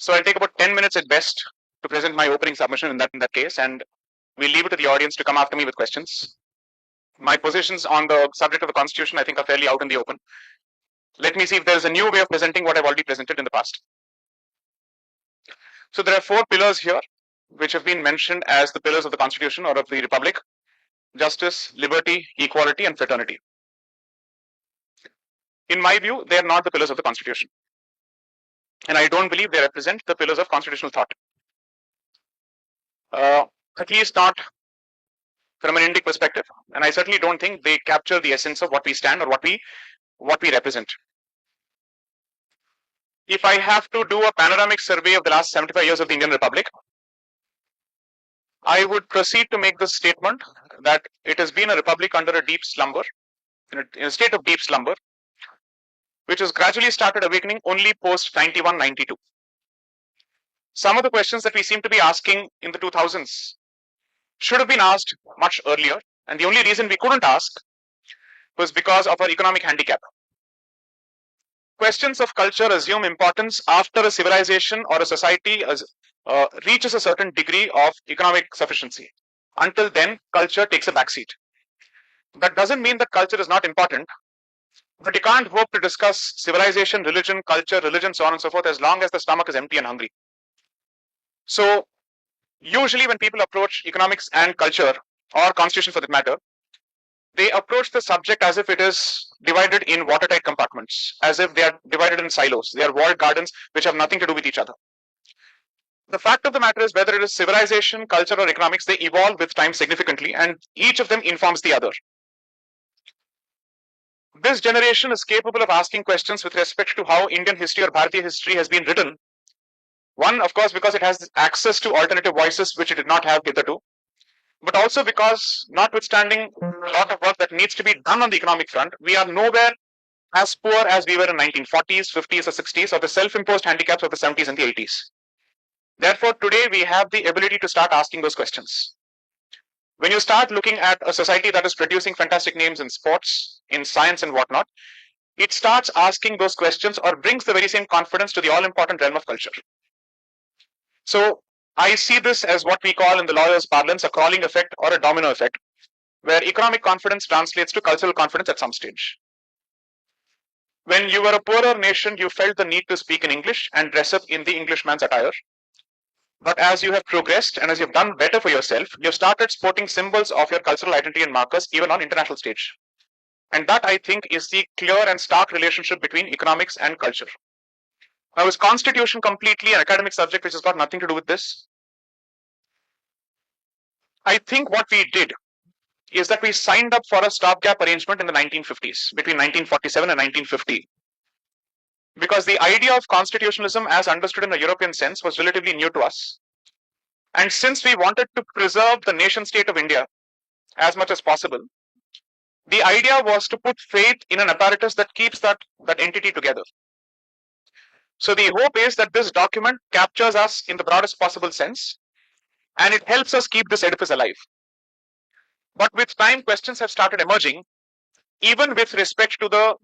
So I'll take about 10 minutes at best to present my opening submission in that case, and we'll leave it to the audience to come after me with questions. My positions on the subject of the Constitution, I think, are fairly out in the open. Let me see if there's a new way of presenting what I've already presented in the past. So there are 4 pillars here, which have been mentioned as the pillars of the Constitution or of the Republic: justice, liberty, equality, and fraternity. In my view, they are not the pillars of the Constitution, and I don't believe they represent the pillars of constitutional thought. At least not from an Indic perspective, and I certainly don't think they capture the essence of what we stand or what we represent. If I have to do a panoramic survey of the last 75 years of the Indian Republic, I would proceed to make the statement that it has been a republic under a deep slumber, in a state of deep slumber, which has gradually started awakening only post 91-92. Some of the questions that we seem to be asking in the 2000s should have been asked much earlier, and the only reason we couldn't ask was because of our economic handicap. Questions of culture assume importance after a civilization or a society reaches a certain degree of economic sufficiency. Until then, culture takes a backseat. That doesn't mean that culture is not important, but you can't hope to discuss civilization, religion, culture, so on and so forth, as long as the stomach is empty and hungry. So usually when people approach economics and culture, or constitution for that matter, they approach the subject as if it is divided in watertight compartments, as if they are divided in silos. They are walled gardens which have nothing to do with each other. The fact of the matter is, whether it is civilization, culture, or economics, they evolve with time significantly, and each of them informs the other. This generation is capable of asking questions with respect to how Indian history or Bharatiya history has been written. One, of course, because it has access to alternative voices which it did not have hitherto, but also because, notwithstanding a lot of work that needs to be done on the economic front, we are nowhere as poor as we were in 1940s, 50s, or 60s, or the self-imposed handicaps of the 70s and the 80s. Therefore, today we have the ability to start asking those questions. When you start looking at a society that is producing fantastic names in sports, in science, and whatnot, it starts asking those questions or brings the very same confidence to the all-important realm of culture. So I see this as what we call in the lawyers' parlance a crawling effect or a domino effect, where economic confidence translates to cultural confidence at some stage. When you were a poorer nation, you felt the need to speak in English and dress up in the Englishman's attire. But as you have progressed and as you've done better for yourself, you've started sporting symbols of your cultural identity and markers even on international stage. And that, I think, is the clear and stark relationship between economics and culture. Now, is constitution completely an academic subject which has got nothing to do with this? I think what we did is that we signed up for a stopgap arrangement in the 1950s, between 1947 and 1950. Because the idea of constitutionalism as understood in a European sense was relatively new to us. And since we wanted to preserve the nation state of India as much as possible, the idea was to put faith in an apparatus that keeps that entity together. So the hope is that this document captures us in the broadest possible sense, and it helps us keep this edifice alive. But with time, questions have started emerging, even with respect to the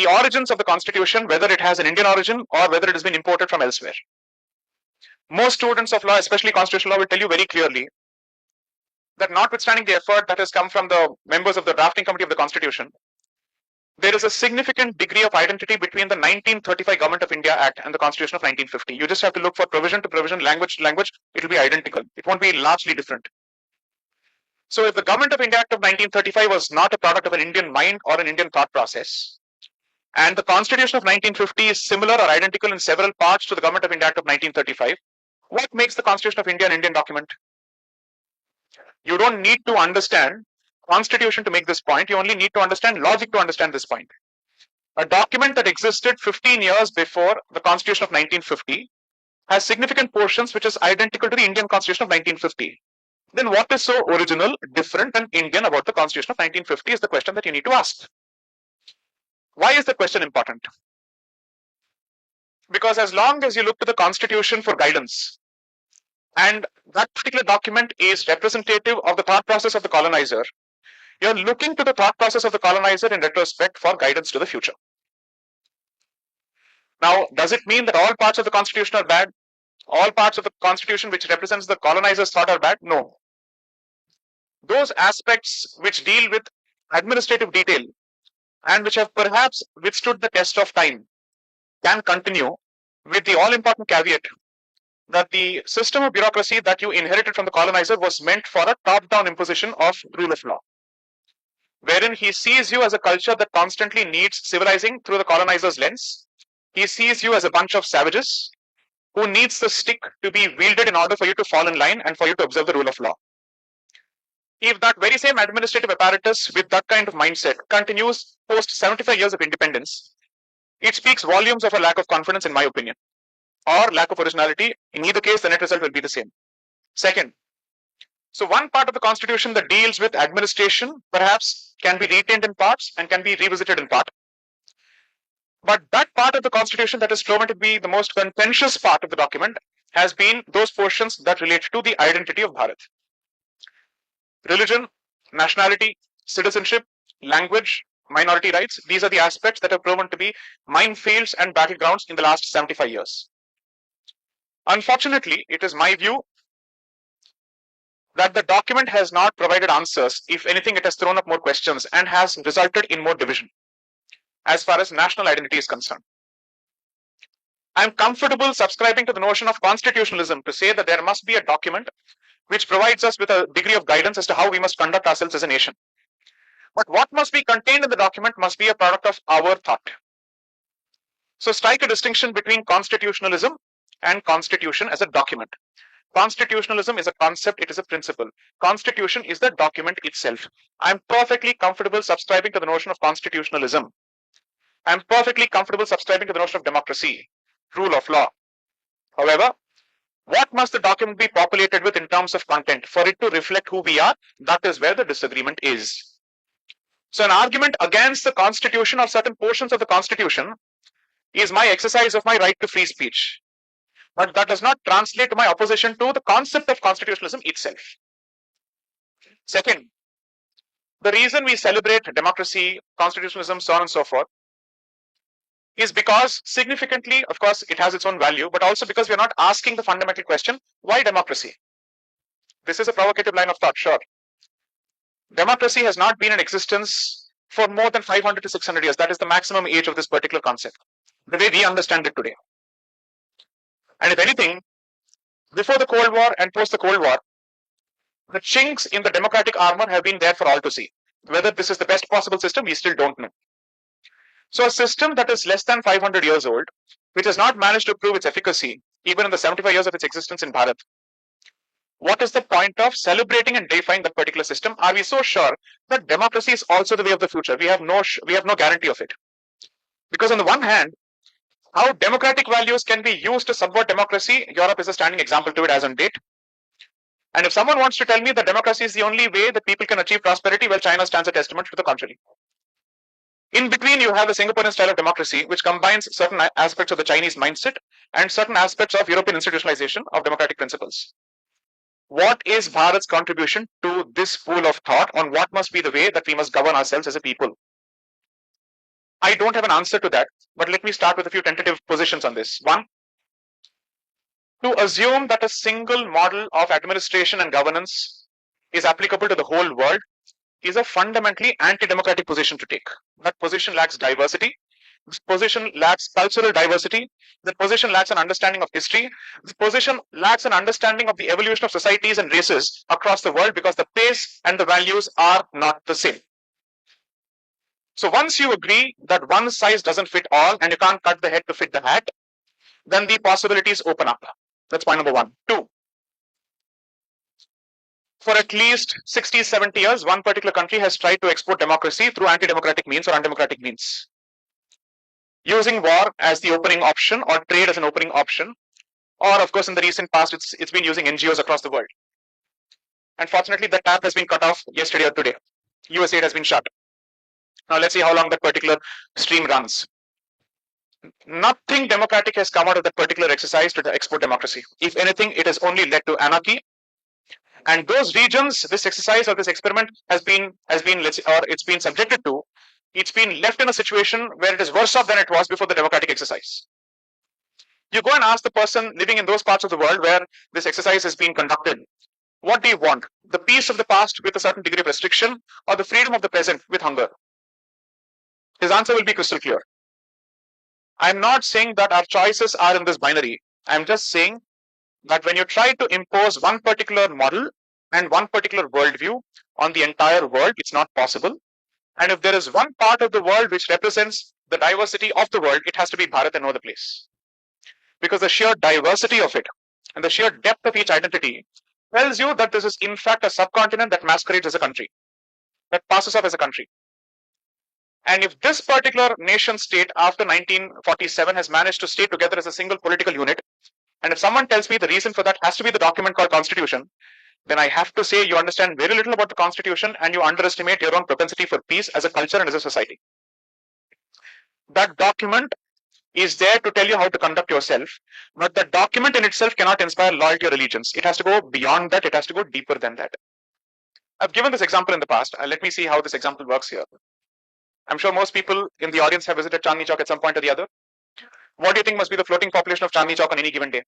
origins of the Constitution, whether it has an Indian origin or whether it has been imported from elsewhere. Most students of law, especially constitutional law, will tell you very clearly that notwithstanding the effort that has come from the members of the drafting committee of the Constitution, there is a significant degree of identity between the 1935 Government of India Act and the Constitution of 1950. You just have to look for provision to provision, language to language, it will be identical. It won't be largely different. So if the Government of India Act of 1935 was not a product of an Indian mind or an Indian thought process, and the Constitution of 1950 is similar or identical in several parts to the Government of India Act of 1935, what makes the Constitution of India an Indian document? You don't need to understand Constitution to make this point. You only need to understand logic to understand this point. A document that existed 15 years before the Constitution of 1950 has significant portions which is identical to the Indian Constitution of 1950. Then what is so original, different, and Indian about the Constitution of 1950 is the question that you need to ask. Why is the question important? Because as long as you look to the Constitution for guidance, and that particular document is representative of the thought process of the colonizer, you're looking to the thought process of the colonizer in retrospect for guidance to the future. Now, does it mean that all parts of the constitution are bad? All parts of the constitution which represents the colonizers' thought are bad? No. Those aspects which deal with administrative detail and which have perhaps withstood the test of time can continue, with the all important caveat that the system of bureaucracy that you inherited from the colonizer was meant for a top down imposition of rule of law, wherein he sees you as a culture that constantly needs civilizing through the colonizer's lens. He sees you as a bunch of savages who needs the stick to be wielded in order for you to fall in line and for you to observe the rule of law. If that very same administrative apparatus with that kind of mindset continues post 75 years of independence, it speaks volumes of a lack of confidence, in my opinion, or lack of originality. In either case, the net result will be the same. Second, so one part of the constitution that deals with administration perhaps can be retained in parts and can be revisited in part. But that part of the constitution that is proven to be the most contentious part of the document has been those portions that relate to the identity of Bharat. Religion, nationality, citizenship, language, minority rights, these are the aspects that have proven to be minefields and battlegrounds in the last 75 years. Unfortunately, it is my view that the document has not provided answers. If anything, it has thrown up more questions and has resulted in more division as far as national identity is concerned. I am comfortable subscribing to the notion of constitutionalism to say that there must be a document which provides us with a degree of guidance as to how we must conduct ourselves as a nation. But what must be contained in the document must be a product of our thought. So strike a distinction between constitutionalism and constitution as a document. Constitutionalism is a concept, it is a principle. Constitution is the document itself. I am perfectly comfortable subscribing to the notion of constitutionalism. I am perfectly comfortable subscribing to the notion of democracy, rule of law. However, what must the document be populated with in terms of content for it to reflect who we are? That is where the disagreement is. So an argument against the constitution or certain portions of the constitution is my exercise of my right to free speech. But that does not translate to my opposition to the concept of constitutionalism itself. Second, the reason we celebrate democracy, constitutionalism, so on and so forth, is because significantly, of course, it has its own value, but also because we are not asking the fundamental question, why democracy? This is a provocative line of thought, sure. Democracy has not been in existence for more than 500 to 600 years. That is the maximum age of this particular concept, the way we understand it today. And if anything, before the Cold War and post the Cold War, the chinks in the democratic armor have been there for all to see. Whether this is the best possible system, we still don't know. So a system that is less than 500 years old, which has not managed to prove its efficacy, even in the 75 years of its existence in Bharat, what is the point of celebrating and deifying that particular system? Are we so sure that democracy is also the way of the future? We have no guarantee of it. Because on the one hand, how democratic values can be used to subvert democracy, Europe is a standing example to it as on date. And if someone wants to tell me that democracy is the only way that people can achieve prosperity, well, China stands a testament to the contrary. In between, you have the Singaporean style of democracy, which combines certain aspects of the Chinese mindset and certain aspects of European institutionalization of democratic principles. What is Bharat's contribution to this pool of thought on what must be the way that we must govern ourselves as a people? I don't have an answer to that, but let me start with a few tentative positions on this. One, to assume that a single model of administration and governance is applicable to the whole world is a fundamentally anti-democratic position to take. That position lacks diversity. This position lacks cultural diversity. That position lacks an understanding of history. This position lacks an understanding of the evolution of societies and races across the world because the pace and the values are not the same. So once you agree that one size doesn't fit all and you can't cut the head to fit the hat, then the possibilities open up. That's point number one. Two, for at least 60, 70 years, one particular country has tried to export democracy through anti-democratic means or undemocratic means, using war as the opening option or trade as an opening option, or of course in the recent past it's been using NGOs across the world. Unfortunately, the tap has been cut off yesterday or today. US aid has been shut. Now let's see how long that particular stream runs. Nothing democratic has come out of that particular exercise to export democracy. If anything, it has only led to anarchy. And those regions, this exercise or this experiment has been it's been subjected to, it's been left in a situation where it is worse off than it was before the democratic exercise. You go and ask the person living in those parts of the world where this exercise is being conducted, what do you want? The peace of the past with a certain degree of restriction, or the freedom of the present with hunger? His answer will be crystal clear. I'm not saying that our choices are in this binary. I'm just saying that when you try to impose one particular model and one particular worldview on the entire world, it's not possible. And if there is one part of the world which represents the diversity of the world, it has to be Bharat and no other place. Because the sheer diversity of it and the sheer depth of each identity tells you that this is in fact a subcontinent that masquerades as a country, that passes off as a country. And if this particular nation state after 1947 has managed to stay together as a single political unit, and if someone tells me the reason for that has to be the document called Constitution, then I have to say you understand very little about the Constitution and you underestimate your own propensity for peace as a culture and as a society. That document is there to tell you how to conduct yourself, but the document in itself cannot inspire loyalty or allegiance. It has to go beyond that, it has to go deeper than that. I've given this example in the past. Let me see how this example works here. I'm sure most people in the audience have visited Chandni Chowk at some point or the other. What do you think must be the floating population of Chandni Chowk on any given day?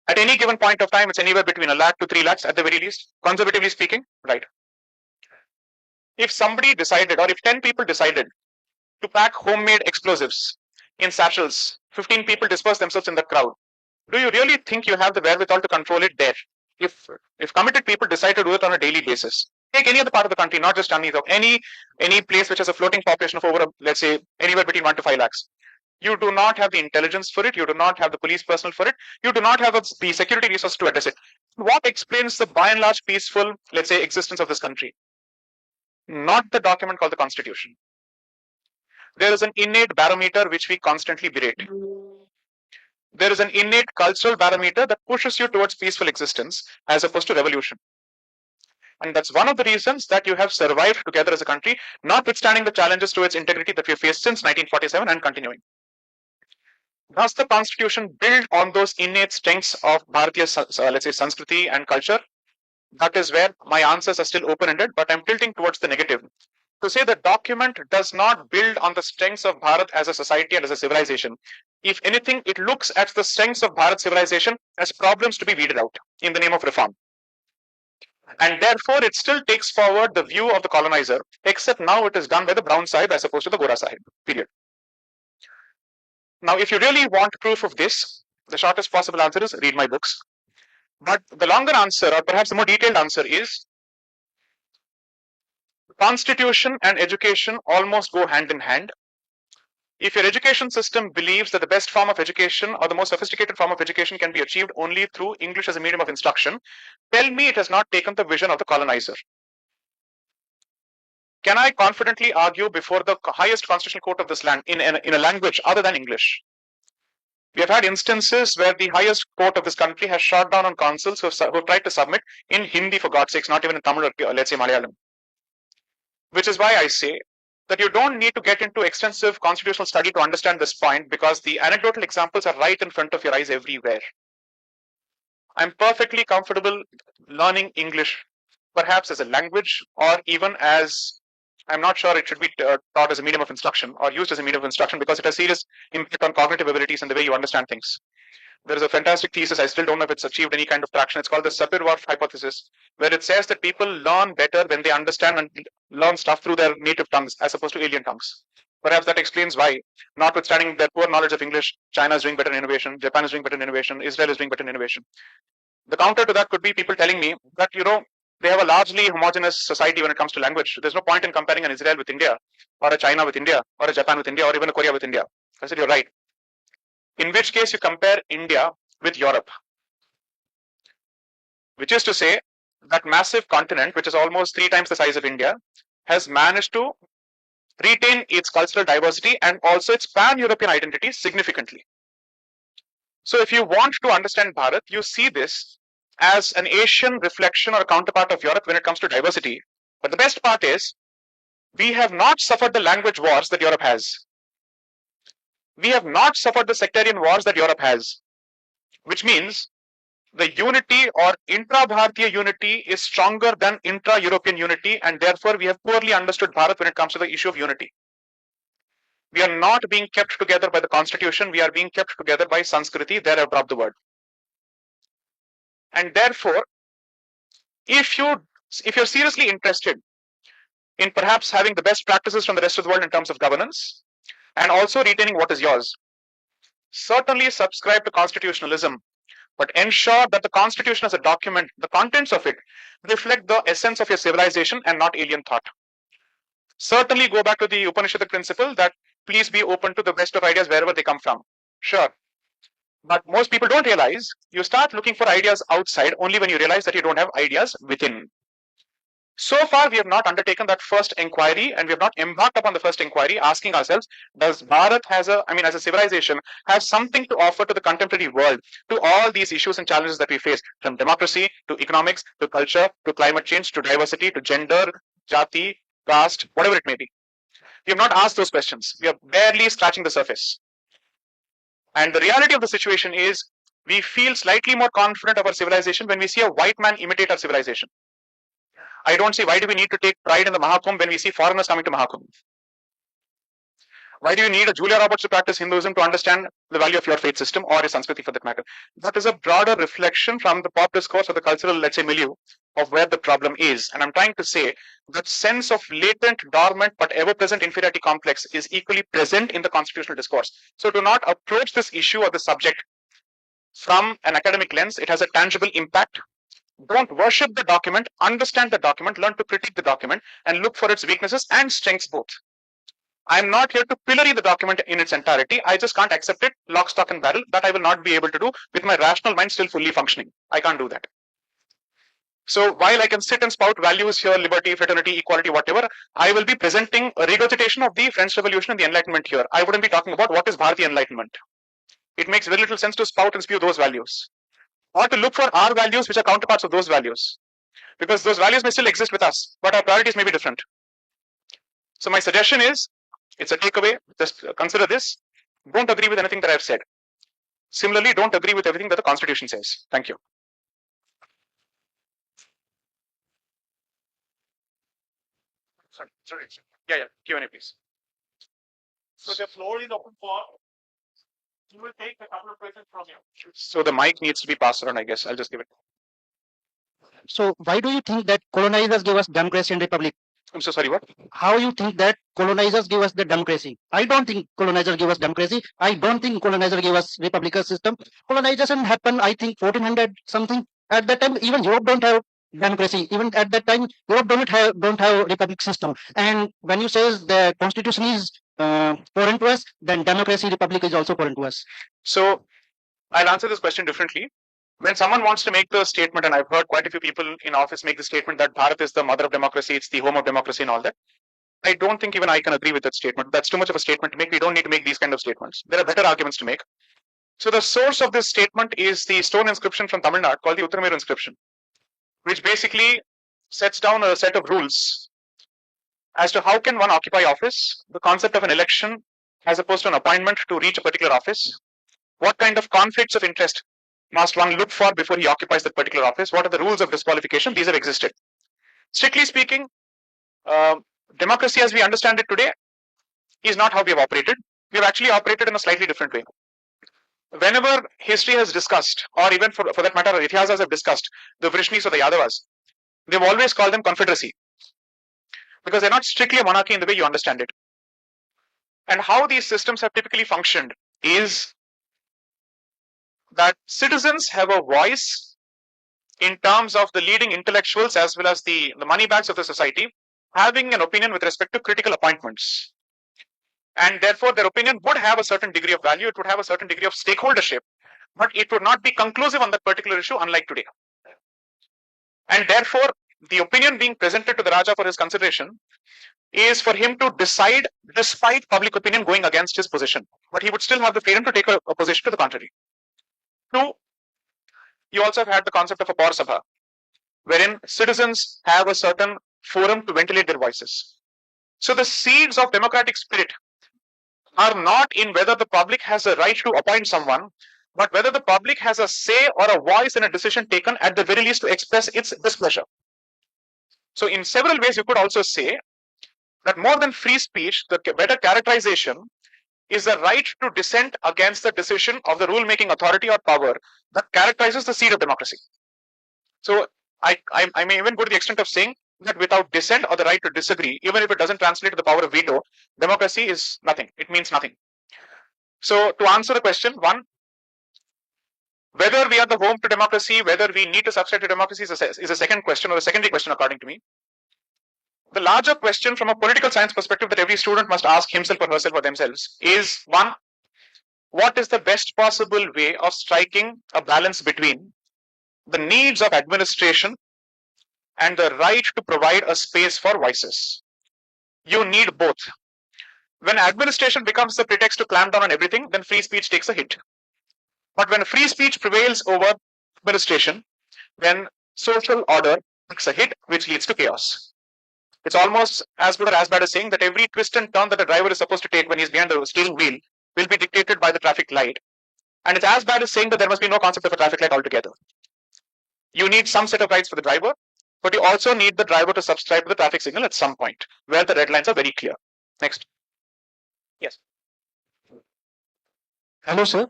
At any given point of time, it's anywhere between a lakh to 3 lakhs at the very least, conservatively speaking, right? If somebody decided, or if 10 people decided to pack homemade explosives in satchels, 15 people disperse themselves in the crowd, do you really think you have the wherewithal to control it there? If committed people decide to do it on a daily basis, take any other part of the country, not just Chandni Chowk, any place which has a floating population of over, let's say, anywhere between 1 to 5 lakhs. You do not have the intelligence for it. You do not have the police personnel for it. You do not have the security resources to address it. What explains the by and large peaceful, let's say, existence of this country? Not the document called the Constitution. There is an innate barometer which we constantly berate. There is an innate cultural barometer that pushes you towards peaceful existence as opposed to revolution. And that's one of the reasons that you have survived together as a country, notwithstanding the challenges to its integrity that we have faced since 1947 and continuing. Does the Constitution build on those innate strengths of Bharatiya, let's say, Sanskriti and culture? That is where my answers are still open-ended, but I'm tilting towards the negative. To say the document does not build on the strengths of Bharat as a society and as a civilization. If anything, it looks at the strengths of Bharat civilization as problems to be weeded out in the name of reform. And therefore, it still takes forward the view of the colonizer, except now it is done by the Brown Sahib as opposed to the Gora Sahib, period. Now, if you really want proof of this, the shortest possible answer is read my books. But the longer answer, or perhaps the more detailed answer, is Constitution and education almost go hand in hand. If your education system believes that the best form of education or the most sophisticated form of education can be achieved only through English as a medium of instruction, tell me it has not taken the vision of the colonizer. Can I confidently argue before the highest constitutional court of this land in a language other than English? We have had instances where the highest court of this country has shot down on consuls who have tried to submit in Hindi, for God's sakes, not even in Tamil or let's say Malayalam. Which is why I say that you don't need to get into extensive constitutional study to understand this point, because the anecdotal examples are right in front of your eyes everywhere. I'm perfectly comfortable learning English, perhaps as a language, or even as, I'm not sure it should be taught as a medium of instruction or used as a medium of instruction, because it has serious impact on cognitive abilities and the way you understand things. There is a fantastic thesis, I still don't know if it's achieved any kind of traction. It's called the Sapir-Whorf hypothesis, where it says that people learn better when they understand and learn stuff through their native tongues as opposed to alien tongues. Perhaps that explains why, notwithstanding their poor knowledge of English, China is doing better in innovation, Japan is doing better in innovation, Israel is doing better in innovation. The counter to that could be people telling me that, they have a largely homogeneous society when it comes to language. There's no point in comparing an Israel with India, or a China with India, or a Japan with India, or even a Korea with India. I said, you're right. In which case you compare India with Europe. Which is to say, that massive continent, which is almost 3 times the size of India, has managed to retain its cultural diversity and also its pan-European identity significantly. So if you want to understand Bharat, you see this as an Asian reflection or a counterpart of Europe when it comes to diversity. But the best part is, we have not suffered the language wars that Europe has. We have not suffered the sectarian wars that Europe has, which means the unity or intra-Bharatiya unity is stronger than intra-European unity, and therefore we have poorly understood Bharat when it comes to the issue of unity. We are not being kept together by the constitution. We are being kept together by Sanskriti. There I've dropped the word. And therefore, if you're seriously interested in perhaps having the best practices from the rest of the world in terms of governance and also retaining what is yours, certainly subscribe to constitutionalism, but ensure that the constitution as a document, the contents of it, reflect the essence of your civilization and not alien thought. Certainly go back to the Upanishadic principle that please be open to the best of ideas wherever they come from. Sure. But most people don't realize you start looking for ideas outside only when you realize that you don't have ideas within. So far, we have not undertaken that first inquiry, and we have not embarked upon the first inquiry asking ourselves, does Bharat as a civilization, have something to offer to the contemporary world, to all these issues and challenges that we face, from democracy to economics to culture to climate change to diversity to gender, jati, caste, whatever it may be. We have not asked those questions. We are barely scratching the surface. And the reality of the situation is we feel slightly more confident of our civilization when we see a white man imitate our civilization. I don't see why do we need to take pride in the Mahakumbh when we see foreigners coming to Mahakumbh. Why do you need a Julia Roberts to practice Hinduism to understand the value of your faith system or your Sanskriti for that matter? That is a broader reflection from the pop discourse or the cultural, let's say, milieu of where the problem is. And I'm trying to say that sense of latent, dormant, but ever-present inferiority complex is equally present in the constitutional discourse. So do not approach this issue or the subject from an academic lens. It has a tangible impact. Don't worship the document, understand the document, learn to critique the document, and look for its weaknesses and strengths both. I'm not here to pillory the document in its entirety. I just can't accept it lock, stock, and barrel. That I will not be able to do with my rational mind still fully functioning. I can't do that. So while I can sit and spout values here, liberty, fraternity, equality, whatever, I will be presenting a regurgitation of the French Revolution and the Enlightenment here. I wouldn't be talking about what is Bharatiya Enlightenment. It makes very little sense to spout and spew those values, or to look for our values which are counterparts of those values, because those values may still exist with us, but our priorities may be different. So my suggestion is, it's a takeaway, just consider this. Don't agree with anything that I've said. Similarly, don't agree with everything that the Constitution says. Thank you. Sorry. Yeah, Q&A please. So the floor is open for, you will take a couple of questions from you. So the mic needs to be passed around, I guess. I'll just give it. So why do you think that colonizers gave us democracy and republic? I'm so sorry, what? How you think that colonizers gave us the democracy? I don't think colonizers gave us democracy. I don't think colonizers gave us republican system. Colonization happened, I think, 1400 something. At that time, even Europe don't have democracy. Even at that time, Europe don't have republic system. And when you say the constitution is foreign to us, then democracy, republic is also foreign to us. So I'll answer this question differently. When someone wants to make the statement, and I've heard quite a few people in office make the statement that Bharat is the mother of democracy, it's the home of democracy and all that. I don't think even I can agree with that statement. That's too much of a statement to make. We don't need to make these kind of statements. There are better arguments to make. So the source of this statement is the stone inscription from Tamil Nadu called the Uttarameru inscription, which basically sets down a set of rules as to how can one occupy office, the concept of an election as opposed to an appointment to reach a particular office, what kind of conflicts of interest must one look for before he occupies that particular office, what are the rules of disqualification, these have existed. Strictly speaking, democracy as we understand it today is not how we have operated. We have actually operated in a slightly different way. Whenever history has discussed, or even for that matter, Ithihasas have discussed the Vrishnis or the Yadavas, they've always called them confederacy, because they're not strictly a monarchy in the way you understand it. And how these systems have typically functioned is that citizens have a voice in terms of the leading intellectuals as well as the money bags of the society having an opinion with respect to critical appointments. And therefore, their opinion would have a certain degree of value, it would have a certain degree of stakeholdership, but it would not be conclusive on that particular issue, unlike today. And therefore, the opinion being presented to the Raja for his consideration is for him to decide despite public opinion going against his position, but he would still have the freedom to take a position to the contrary. Two, you also have had the concept of a Paur Sabha, wherein citizens have a certain forum to ventilate their voices. So the seeds of democratic spirit are not in whether the public has a right to appoint someone, but whether the public has a say or a voice in a decision taken, at the very least to express its displeasure. So in several ways, you could also say that more than free speech, the better characterization is the right to dissent against the decision of the rule-making authority or power that characterizes the seat of democracy. So I may even go to the extent of saying that without dissent or the right to disagree, even if it doesn't translate to the power of veto, democracy is nothing. It means nothing. So to answer the question, one, whether we are the home to democracy, whether we need to subscribe to democracy is a second question, or a secondary question according to me. The larger question from a political science perspective that every student must ask himself or herself or themselves is, one, what is the best possible way of striking a balance between the needs of administration and the right to provide a space for voices? You need both. When administration becomes the pretext to clamp down on everything, then free speech takes a hit. But when free speech prevails over administration, then social order takes a hit, which leads to chaos. It's almost as good or as bad as saying that every twist and turn that a driver is supposed to take when he's behind the steering wheel will be dictated by the traffic light. And it's as bad as saying that there must be no concept of a traffic light altogether. You need some set of rights for the driver, but you also need the driver to subscribe to the traffic signal at some point, where the red lines are very clear. Next. Yes. Hello, sir.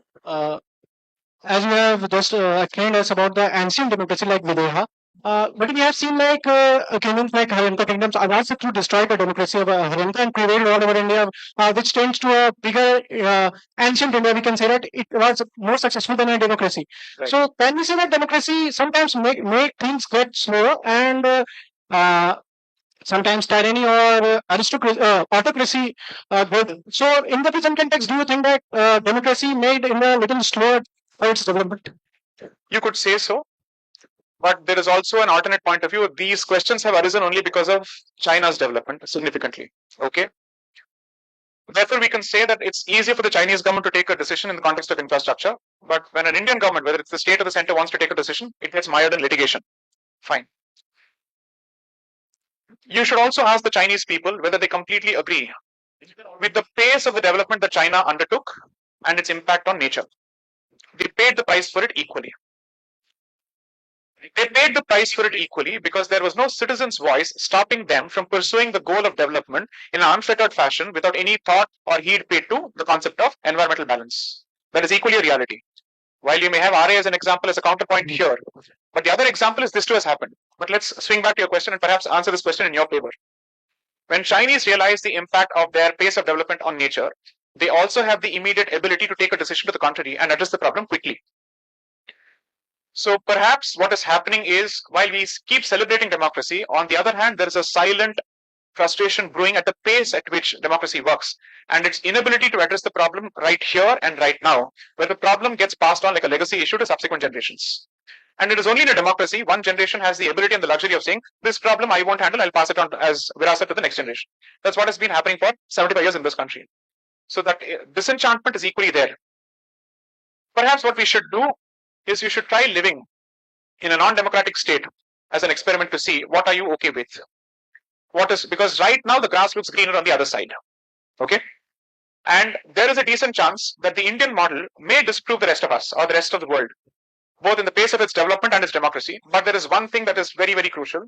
As you have just explained us about the ancient democracy like Videha, but we have seen kingdoms like Harinka kingdoms are also to destroy the democracy of Harinka and prevailed all over India, which tends to a bigger ancient India. We can say that it was more successful than a democracy. Right. So can we say that democracy sometimes make things get slower and sometimes tyranny or autocracy good. So in the present context, do you think that democracy made in a little slower for its development? You could say so, but there is also an alternate point of view. These questions have arisen only because of China's development significantly. Okay. Therefore, we can say that it's easier for the Chinese government to take a decision in the context of infrastructure. But when an Indian government, whether it's the state or the center, wants to take a decision, it gets mired in litigation. Fine. You should also ask the Chinese people whether they completely agree with the pace of the development that China undertook and its impact on nature. They paid the price for it equally. They paid the price for it equally because there was no citizen's voice stopping them from pursuing the goal of development in an unfettered fashion without any thought or heed paid to the concept of environmental balance. That is equally a reality. While you may have RA as an example as a counterpoint here, but the other example is this too has happened. But let's swing back to your question and perhaps answer this question in your favor. When Chinese realize the impact of their pace of development on nature, they also have the immediate ability to take a decision to the contrary and address the problem quickly. So perhaps what is happening is, while we keep celebrating democracy, on the other hand, there is a silent frustration brewing at the pace at which democracy works and its inability to address the problem right here and right now, where the problem gets passed on like a legacy issue to subsequent generations. And it is only in a democracy one generation has the ability and the luxury of saying, this problem I won't handle, I'll pass it on as virasat to the next generation. That's what has been happening for 75 years in this country. So that disenchantment is equally there. Perhaps what we should do is we should try living in a non-democratic state as an experiment to see what are you okay with. Because right now the grass looks greener on the other side. Okay? And there is a decent chance that the Indian model may disprove the rest of us or the rest of the world, both in the pace of its development and its democracy. But there is one thing that is very, very crucial.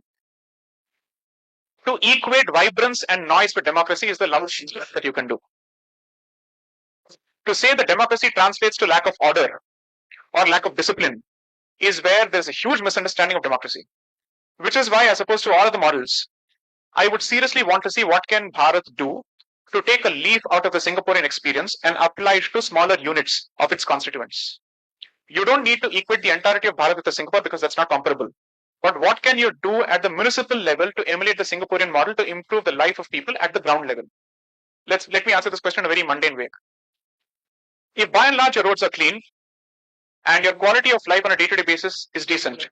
To equate vibrance and noise with democracy is the lowest that you can do. To say that democracy translates to lack of order or lack of discipline is where there's a huge misunderstanding of democracy. Which is why, as opposed to all of the models, I would seriously want to see what can Bharat do to take a leaf out of the Singaporean experience and apply it to smaller units of its constituents. You don't need to equate the entirety of Bharat with the Singapore because that's not comparable. But what can you do at the municipal level to emulate the Singaporean model to improve the life of people at the ground level? Let me answer this question in a very mundane way. If by and large your roads are clean and your quality of life on a day-to-day basis is decent,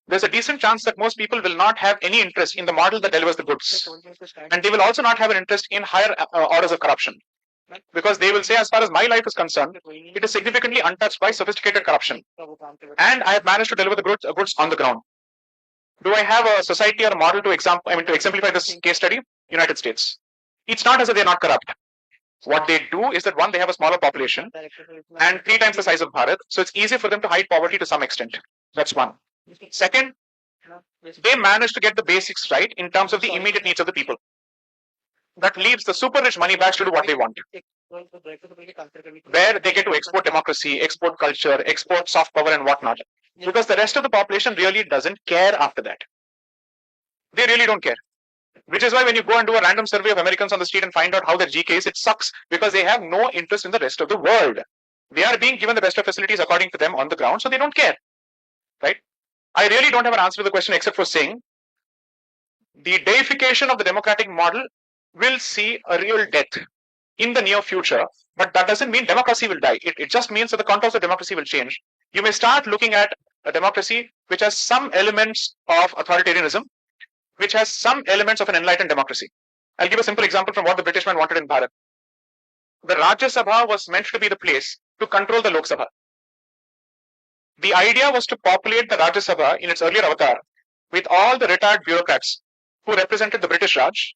there's a decent chance that most people will not have any interest in the model that delivers the goods. And they will also not have an interest in higher orders of corruption. Because they will say, as far as my life is concerned, it is significantly untouched by sophisticated corruption. And I have managed to deliver the goods on the ground. Do I have a society or a model to exemplify this case study? United States. It's not as if they're not corrupt. What they do is that, one, they have a smaller population and 3 times the size of Bharat. So it's easy for them to hide poverty to some extent. That's one. Second, they manage to get the basics right in terms of the immediate needs of the people. That leaves the super rich money bags to do what they want. where they get to export democracy, export culture, export soft power and whatnot. Because the rest of the population really doesn't care after that. They really don't care. Which is why when you go and do a random survey of Americans on the street and find out how their GK is, it sucks because they have no interest in the rest of the world. They are being given the best of facilities according to them on the ground, so they don't care. Right? I really don't have an answer to the question except for saying the deification of the democratic model will see a real death in the near future, but that doesn't mean democracy will die. It just means that the contours of democracy will change. You may start looking at a democracy which has some elements of authoritarianism, which has some elements of an enlightened democracy. I'll give a simple example from what the British man wanted in Bharat. The Rajya Sabha was meant to be the place to control the Lok Sabha. The idea was to populate the Rajya Sabha in its earlier avatar with all the retired bureaucrats who represented the British Raj,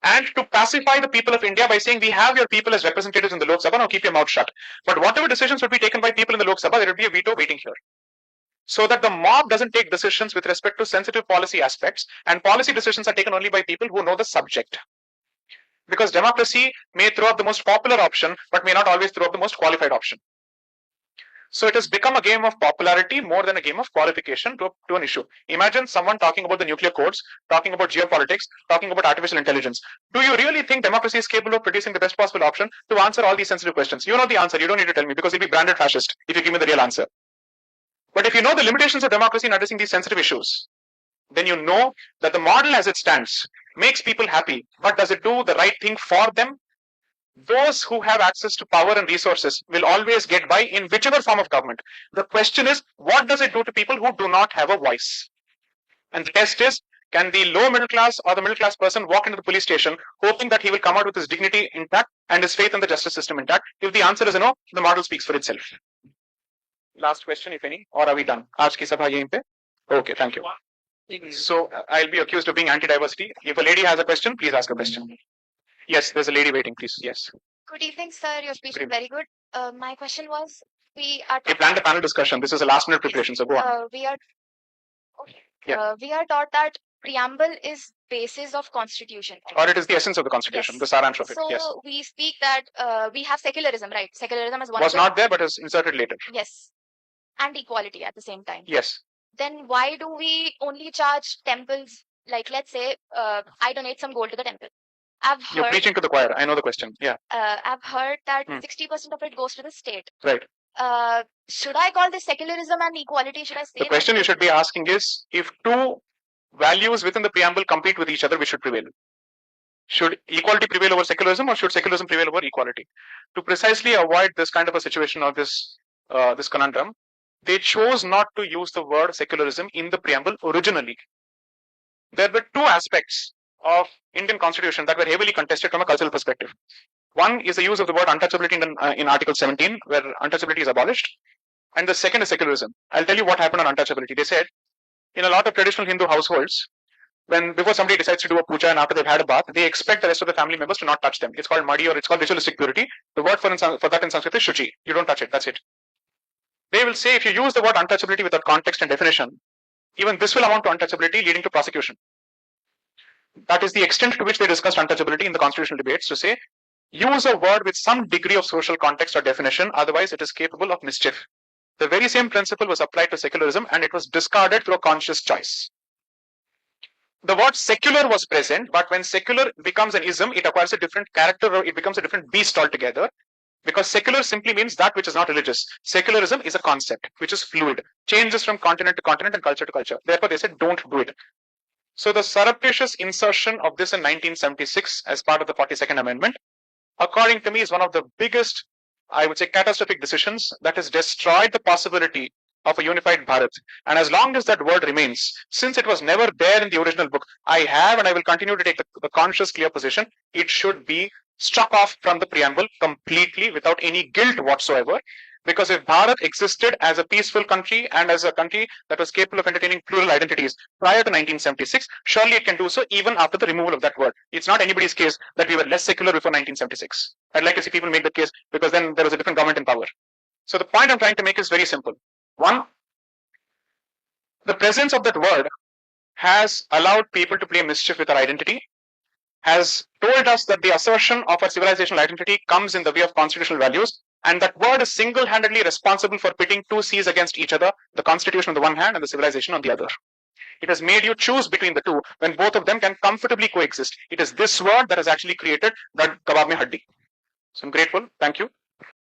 and to pacify the people of India by saying, we have your people as representatives in the Lok Sabha, now keep your mouth shut. But whatever decisions would be taken by people in the Lok Sabha, there will be a veto waiting here. So that the mob doesn't take decisions with respect to sensitive policy aspects, and policy decisions are taken only by people who know the subject. Because democracy may throw up the most popular option, but may not always throw up the most qualified option. So it has become a game of popularity more than a game of qualification to an issue. Imagine someone talking about the nuclear codes, talking about geopolitics, talking about artificial intelligence. Do you really think democracy is capable of producing the best possible option to answer all these sensitive questions? You know the answer. You don't need to tell me because you'll be branded fascist if you give me the real answer. But if you know the limitations of democracy in addressing these sensitive issues, then you know that the model as it stands makes people happy, but does it do the right thing for them? Those who have access to power and resources will always get by in whichever form of government. The question is, what does it do to people who do not have a voice? And the test is, can the low middle class or the middle class person walk into the police station hoping that he will come out with his dignity intact and his faith in the justice system intact? If the answer is no, the model speaks for itself. Last question, if any, or are we done? Aaj ki sabha yahin pe? Okay, thank you. So I'll be accused of being anti-diversity. If a lady has a question, please ask a question. Yes, there's a lady waiting, please. Yes. Good evening, sir. Your speech is very good. My question was, we planned a panel discussion. This is a last minute preparation, so go on. We are taught that preamble is basis of constitution. Or it is the essence of the constitution, Yes. the saransh of it. So Yes. we speak that we have secularism, right? Secularism is one Was of the, not there, but is inserted later. yes, and equality at the same time. Yes. Then why do we only charge temples? Like, let's say I donate some gold to the temple. You're preaching to the choir. I know the question. Yeah. I've heard that Hmm. 60% of it goes to the state. Right. Should I call this secularism and equality? Should I say The question you should be asking is, if two values within the preamble compete with each other, which should prevail? Should equality prevail over secularism, or should secularism prevail over equality? To precisely avoid this kind of a situation or this conundrum, they chose not to use the word secularism in the preamble originally. There were two aspects of Indian constitution that were heavily contested from a cultural perspective. One is the use of the word untouchability in Article 17, where untouchability is abolished. And the second is secularism. I'll tell you what happened on untouchability. They said, in a lot of traditional Hindu households, before somebody decides to do a puja and after they've had a bath, they expect the rest of the family members to not touch them. It's called muddy, or it's called ritualistic purity. The word for that in Sanskrit is shuchi. You don't touch it. That's it. They will say, if you use the word untouchability without context and definition, even this will amount to untouchability, leading to prosecution. That is the extent to which they discussed untouchability in the constitutional debates, to say, use a word with some degree of social context or definition, otherwise it is capable of mischief. The very same principle was applied to secularism, and it was discarded through a conscious choice. The word secular was present, but when secular becomes an ism, it acquires a different character, or it becomes a different beast altogether. Because secular simply means that which is not religious. Secularism is a concept which is fluid, changes from continent to continent and culture to culture. Therefore, they said, don't do it. So the surreptitious insertion of this in 1976 as part of the 42nd Amendment, according to me, is one of the biggest, I would say, catastrophic decisions that has destroyed the possibility of a unified Bharat. And as long as that word remains, since it was never there in the original book, I have and I will continue to take the conscious, clear position, it should be struck off from the preamble completely without any guilt whatsoever. Because if Bharat existed as a peaceful country and as a country that was capable of entertaining plural identities prior to 1976, surely it can do so even after the removal of that word. It's not anybody's case that we were less secular before 1976. I'd like to see people make that case, because then there was a different government in power. So the point I'm trying to make is very simple. One, the presence of that word has allowed people to play mischief with our identity. has told us that the assertion of our civilizational identity comes in the way of constitutional values, and that word is single-handedly responsible for pitting two seas against each other, the constitution on the one hand and the civilization on the other. It has made you choose between the two when both of them can comfortably coexist. It is this word that has actually created that kebab mein haddi. So I'm grateful. Thank you.